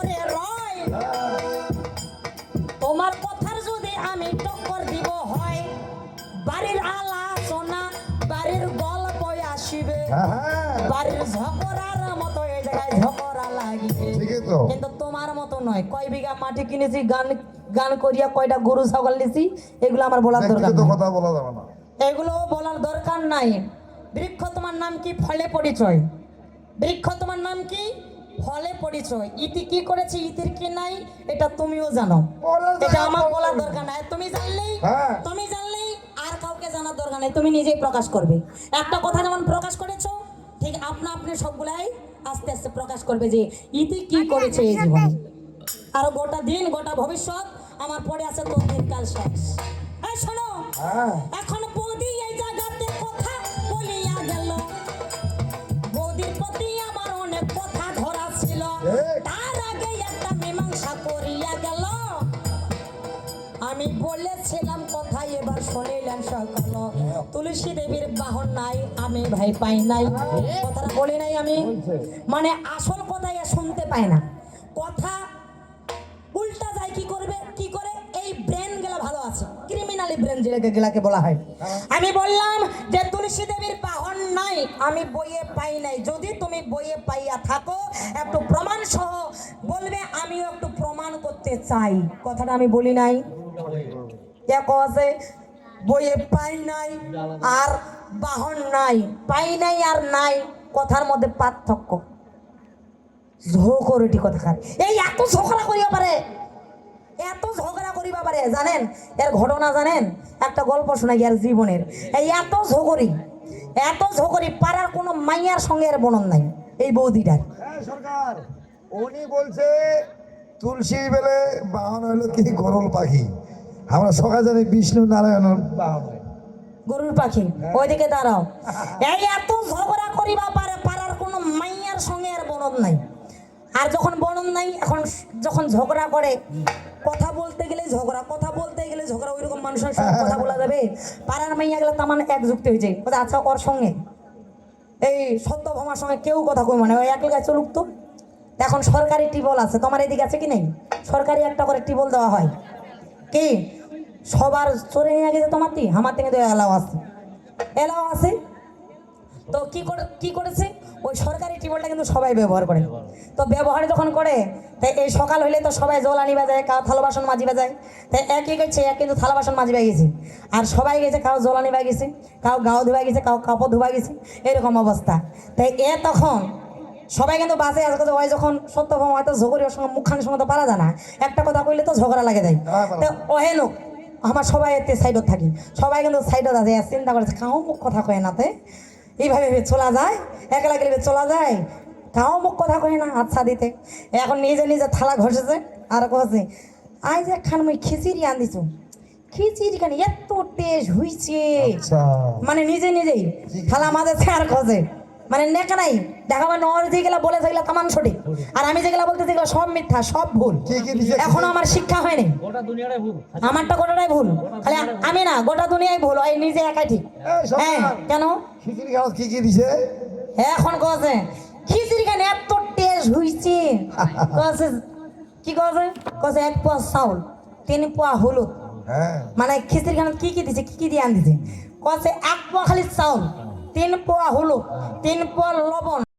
পরে রয় তোমার কথার যদি আমি টক্কর দিব হয় বাড়ির আলোচনা বাড়ির গল্প আসিবে বাড়ির ঝগড়ার মতো এই জায়গায় ঝগড়া লাগিবে কিন্তু তোমার মতো নয় কয় বিঘা মাটি কিনেছি গান গান করিয়া কয়টা গরু ছাগল নিয়েছি এগুলো আমার বলার দরকার কথা বলা যাবে না এগুলো বলার দরকার নাই বৃক্ষ তোমার নাম কি ফলে পরিচয় বৃক্ষ তোমার নাম কি ফলে পরিচয় ইতি কি করেছে ইতির কি নাই এটা তুমিও জানো এটা আমার বলার দরকার নাই তুমি জানলেই আর কাউকে জানার দরকার নাই তুমি নিজেই প্রকাশ করবে একটা কথা যেমন প্রকাশ করেছো ঠিক আপনা আপনি সবগুলাই আস্তে আস্তে প্রকাশ করবে যে ইতি কি করেছে এই জীবনে আর গোটা দিন গোটা ভবিষ্যৎ আমার পড়ে আছে তোর দিনকাল শেষ এই শোনো এখন বৌদি এই জায়গাতে কথা বলিয়া গেল বৌদির প্রতি আমার অনেক কথা ধরা ছিল তার আগে একটা মীমাংসা করিয়া গেল আমি বলেছিলাম কথা এবার শুনিলেন সকল তুলসী দেবীর বাহন নাই আমি ভাই পাই নাই কথাটা বলি নাই আমি মানে আসল কথাই শুনতে পাই না কথা উল্টা যায় কি করবে কি করে এই ব্রেন গুলা ভালো আছে ক্রিমিনালি ব্রেন যেগুলাকে বলা হয় আমি বললাম যে তুলসী দেবীর বাহন নাই আমি বইয়ে পাই নাই যদি তুমি বইয়ে পাইয়া থাকো একটু প্রমাণ সহ বলবে আমিও একটু প্রমাণ করতে চাই কথাটা আমি বলি নাই আছে বইয়ে পাই নাই আর বাহন নাই পাই নাই আর নাই কথার মধ্যে পার্থক্য ঝগড়াটি কথাকার এই এত ঝগড়া করিবা পারে এত ঝগড়া করিবা পারে জানেন এর ঘটনা জানেন একটা গল্প শোনাই আর জীবনের এই এত ঝগড়ি পাড়ার কোনো মাইয়ার সঙ্গে এর বনন নাই এই বৌদিটার সরকার উনি বলছে তুলসী বেলে বাহন হলো কি গরল পাখি আমরা সকাল জানি বিষ্ণু নারায়ণের বাহন গরুর পাখি ওইদিকে দাঁড়াও এই এত ঝগড়া করিবা পারে পাড়ার কোনো মাইয়ার সঙ্গে এর বনন নাই আর যখন বর্ণন নাই এখন যখন ঝগড়া করে কথা বলতে গেলে ঝগড়া ওইরকম মানুষের সঙ্গে কথা বলা যাবে পাড়ার মাইয়া গেলে তার মানে এক যুক্তি হয়ে যায় আচ্ছা ওর সঙ্গে এই সত্যভামার সঙ্গে কেউ কথা কই মানে ওই এক জায়গায় চলুক তো এখন সরকারি টিবল আছে তোমার এদিকে আছে কি নেই সরকারি একটা করে টিবল দেওয়া হয় কি সবার চড়ে নিয়ে গেছে তোমার আমার থেকে তো এলাও আছে তো কি করেছে ওই সরকারি টিউবওয়েলটা কিন্তু সবাই ব্যবহার করে তো ব্যবহার যখন করে তাই এই সকাল হইলে তো সবাই জ্বালানি বাজায় কাউ থালা বাসন মাজিবা যায় তাই একই গেছে এক কিন্তু থালা বাসন মাজিবা গেছে আর সবাই গেছে কাউ জ্বালানি বা গেছে কাউ গাও ধোয়া গেছে কাউ কাপড় ধোয়া গেছে এরকম অবস্থা তাই তখন সবাই কিন্তু বাসে আসে ওই যখন সত্যভাবে হয়তো ঝগড়ির সঙ্গে মুখখানের সঙ্গে তো পারা যায় না একটা কথা কইলে তো ঝগড়া লাগে যায় তো ওহেন আমার সবাই এতে সাইডত থাকি সবাই কিন্তু সাইডত আছে চিন্তা করেছে কাউ মুখ কথা কয় নাতে এইভাবে চলা যায় একলা গেলে চলা যায় কাউ মুখ কথা কয় না আচ্ছা দিতে এখন নিজে থালা ঘষেছে আর কছে আই যে খান মুই খিচিড়ি আনদিছু খিচিড়ি খান এত টেস্ট হইছে মানে নিজেই থালা মাঝে আর খসে মানে নেকা নাই দেখাবা নর যেগুলা বলে সেগুলা তামান সঠিক আর আমি যেগুলা বলতে যেগুলো সব মিথ্যা সব ভুল এখনো আমার শিক্ষা হয়নি আমারটা গোটাটাই ভুল খালি আমি না গোটা দুনিয়ায় ভুল ওই নিজে একাই ঠিক হ্যাঁ কেন কি দিছে এখন কছে খিচুড়ি খান এত টেস্ট হইছে কছে কি কছে 1 পোয়া চাউল 3 পোয়া হলুদ মানে খিচুড়ি খান কি দিছে কি দিয়ে আন দিছে কছে 1 পোয়া খালি চাউল 3 পোয়া হলুদ 3 পোয়া লবণ